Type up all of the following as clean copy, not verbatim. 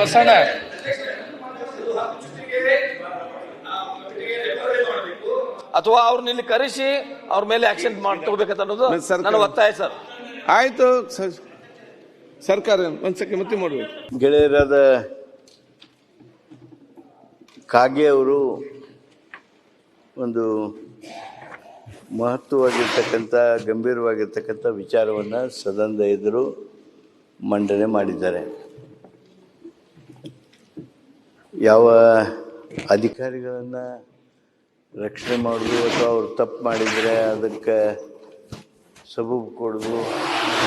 ಬಸಣ್ಣ ಅಥವಾ ಅವ್ರನ್ನ ಇಲ್ಲಿ ಕರೆಸಿ ಅವ್ರ ಮೇಲೆ ಆಕ್ಷನ್ ತಗೋಬೇಕಂತ ಅನ್ನೋದು ನನ್ನ ಒತ್ತಾಯ ಸರ್. ಆಯ್ತು ಸರ್ಕಾರ ಒಂದ್ಸಕ್ಕೆ ಮತ್ತೆ ಮಾಡಬೇಕು. ಗೆಳೆಯರಾದ ಕಾಗೆ ಅವರು ಒಂದು ಮಹತ್ವವಾಗಿರ್ತಕ್ಕಂಥ ಗಂಭೀರವಾಗಿರ್ತಕ್ಕಂಥ ವಿಚಾರವನ್ನು ಸದನದ ಎದುರು ಮಂಡನೆ ಮಾಡಿದ್ದಾರೆ. ಯಾವ ಅಧಿಕಾರಿಗಳನ್ನು ರಕ್ಷಣೆ ಮಾಡೋದು ಅಥವಾ ಅವರು ತಪ್ಪು ಮಾಡಿದರೆ ಅದಕ್ಕೆ ಸಬೂಬು ಕೊಡೋದು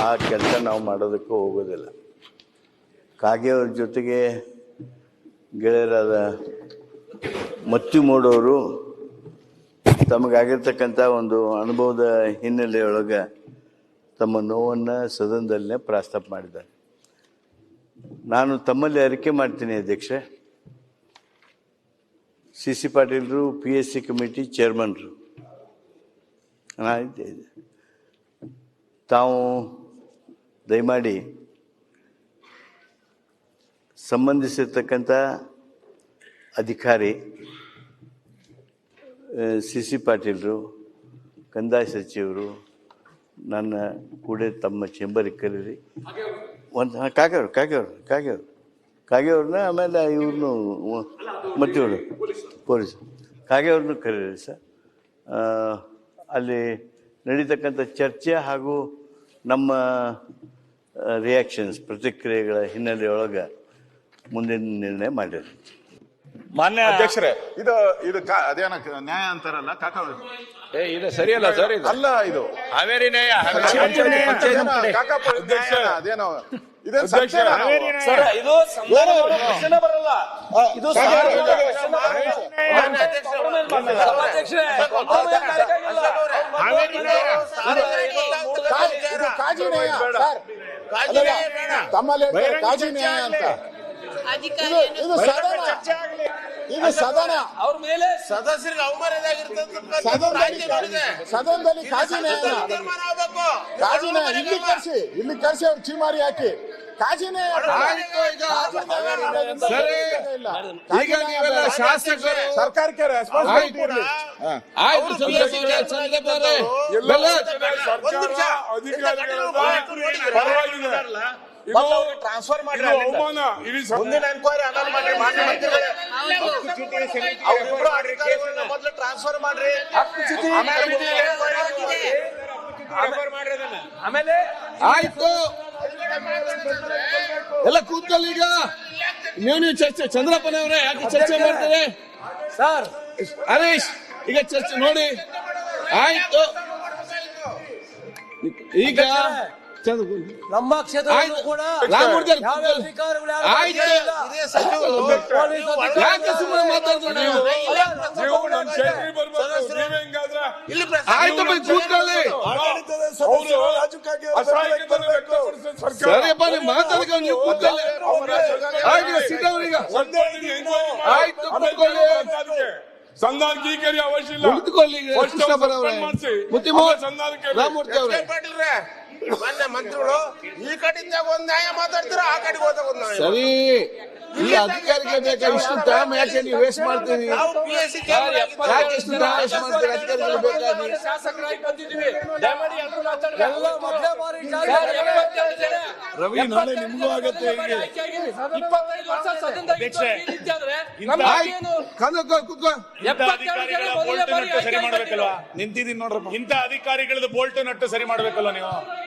ಆ ಕೆಲಸ ನಾವು ಮಾಡೋದಕ್ಕೆ ಹೋಗೋದಿಲ್ಲ. ಕಾಗೆಯವ್ರ ಜೊತೆಗೆ ಗೆಳೆಯರಾದ ಮತ್ತಿ ಮೂಡೋರು ತಮಗಾಗಿರ್ತಕ್ಕಂಥ ಒಂದು ಅನುಭವದ ಹಿನ್ನೆಲೆಯೊಳಗೆ ತಮ್ಮ ನೋವನ್ನು ಸದನದಲ್ಲೇ ಪ್ರಸ್ತಾಪ ಮಾಡಿದ್ದಾರೆ. ನಾನು ತಮ್ಮಲ್ಲಿ ಅರಿಕೆ ಮಾಡ್ತೀನಿ ಅಧ್ಯಕ್ಷೆ, CC ಪಾಟೀಲರು PSC ಕಮಿಟಿ ಚೇರ್ಮನ್ರು ತಾವು ದಯಮಾಡಿ ಸಂಬಂಧಿಸಿರ್ತಕ್ಕಂಥ ಅಧಿಕಾರಿ CC ಪಾಟೀಲರು, ಕಂದಾಯ ಸಚಿವರು ನನ್ನ ಕೂಡ ತಮ್ಮ ಚೇಂಬರಿಗೆ ಕರೀರಿ. ಒಂದು ಕಾಗೆಯವ್ರನ್ನ ಆಮೇಲೆ ಇವ್ರನ್ನೂ ಮತ್ತೆ ಇವರು ಪೊಲೀಸ್ ಕಾಗೆಯವ್ರನ್ನೂ ಕರೀರಿ ಸರ್. ಅಲ್ಲಿ ನಡೀತಕ್ಕಂಥ ಚರ್ಚೆ ಹಾಗೂ ನಮ್ಮ ರಿಯಾಕ್ಷನ್ಸ್ ಪ್ರತಿಕ್ರಿಯೆಗಳ ಹಿನ್ನೆಲೆಯೊಳಗೆ ಮುಂದಿನ ನಿರ್ಣಯ ಮಾಡಿರಿ. ಮಾನ್ಯ ಅಧ್ಯಕ್ಷರೇ, ಇದು ಅದೇನ ನ್ಯಾಯ ಅಂತಾರಲ್ಲ ಕಾಕ, ಇದು ಸರಿಯಲ್ಲ ಸರ್. ಇದು ಅಲ್ಲ, ಇದು ಹಾವೇರಿ ನ್ಯಾಯ. ಅದೇನೋ ಇದು ಬರಲ್ಲ. ಇದು ಕಾಜಿ ನ್ಯಾಯ ಅಂತ ಇದು ಸದನ ಅವ್ರ ಮೇಲೆ ಸದಸ್ಯರಿಗೆ ಅವಮಾನ ಸದನದಲ್ಲಿ ಕಾಜಿ ನ್ಯಾಯ ಇಲ್ಲಿ ಕರ್ಸಿ ಅವ್ರು ಚೀಮಾರಿ ಹಾಕಿ ಕಾಜಿ ನ್ಯಾಯ. ಈಗ ನೀವೆಲ್ಲ ಶಾಸಕರು ಸರ್ಕಾರಕ್ಕೆ ರೆಸ್ಪಾನ್ಸಿಬಿಲಿಟಿ ಇರಲಿ. ಟ್ರಾನ್ಸ್ಫರ್ ಮಾಡಿ ಮುಂದಿನ ಎನ್ಕ್ವೈರಿ ಅನೌನ್ಸ್ ಮಾಡ್ರಿ. ಮಾನ್ಯ ಮಂತ್ರಿಗಳೇ, ಮೊದಲು ಟ್ರಾನ್ಸ್ಫರ್ ಮಾಡ್ರಿ. ಆಮೇಲೆ ಆಯ್ತು ಎಲ್ಲ ಕೂತ್ಕೊಳ್ಳಿ. ಈಗ ನೀವು ಚರ್ಚೆ, ಚಂದ್ರಪ್ಪನವರೇ ಯಾಕೆ ಚರ್ಚೆ ಮಾಡ್ತಾರೆ ಸರ್? ಹರೀಶ್ ಈಗ ಚರ್ಚೆ ನೋಡಿ. ಆಯ್ತು ಈಗ ನಮ್ಮ ಕ್ಷೇತ್ರ ಕೂಡ ಯಾಕೆ ಸುಮ್ಮನೆ ಮಾತಾಡ್ತಾರೆ ನೀವು? ಆಯ್ತು ಕೂತ್ಕೊಳ್ಳಿ. ಸರಿಯಪ್ಪ, ನೀವು ಮಾತಾಡ್ಕೊಂಡು ನೀವು ಕೂತ್ಕೊಳ್ಳಿ. ಆಯ್ತು ಸಿದ್ದವರೀಗ ಆಯ್ತು ಕೂತ್ಕೊಳ್ಳಿ. ಸಂಧಾನ की करी आवश्यक ಇಲ್ಲ. ಕೂತ್ಕೊಳ್ಳಿ. ರಾಮಮೂರ್ತಿ ಅವರೇ, ಮಾನ್ಯ ಮಂತ್ರಿಗಳು ಈ ಕಡೆಯಿಂದ ಒಂದ್ ನ್ಯಾಯ ಮಾತಾಡ್ತೀರಾ, ಆ ಕಡೆಗೆ ಹೋದಾಗ ಒಂದ್ ನ್ಯಾಯ. ಸರಿ, ಈ ಅಧಿಕಾರಿಗೆ ಬೇಕಾ ಇಷ್ಟು ಟೈಮ್ ಯಾಕೆ ನೀವು ವೇಸ್ಟ್ ಮಾಡ್ತೀರಿ? ಯಾಕೆ ಇಷ್ಟು ಟೈಮ್ ವೇಸ್ಟ್ ಮಾಡ್ತೀರಿ ಅಧಿಕಾರಿಗಳು ಬೇಕಾಗಿ? ಶಾಸಕರಾಗಿ ಬಂದಿದ್ದೀವಿ, ದಯಮಾಡಿ ಎಲ್ಲರೂ ಮಾತಾಡಬೇಕು. ರವಿ, ನಾಳೆ ನಿಮಗೂ ಆಗತ್ತೆ. ಹೀಗೆ 25 ವರ್ಷ ಸದನದಲ್ಲಿ ನಿಂತಿದ್ರೆ ನಿಂತಿದ್ದೀನಿ ನೋಡ್ರಪ್ಪ. ಇಂಥ ಅಧಿಕಾರಿಗಳದ್ದು ಬೋಲ್ಟ್ ನಟ್ಟು ಸರಿ ಮಾಡ್ಬೇಕಲ್ವ ನೀವು?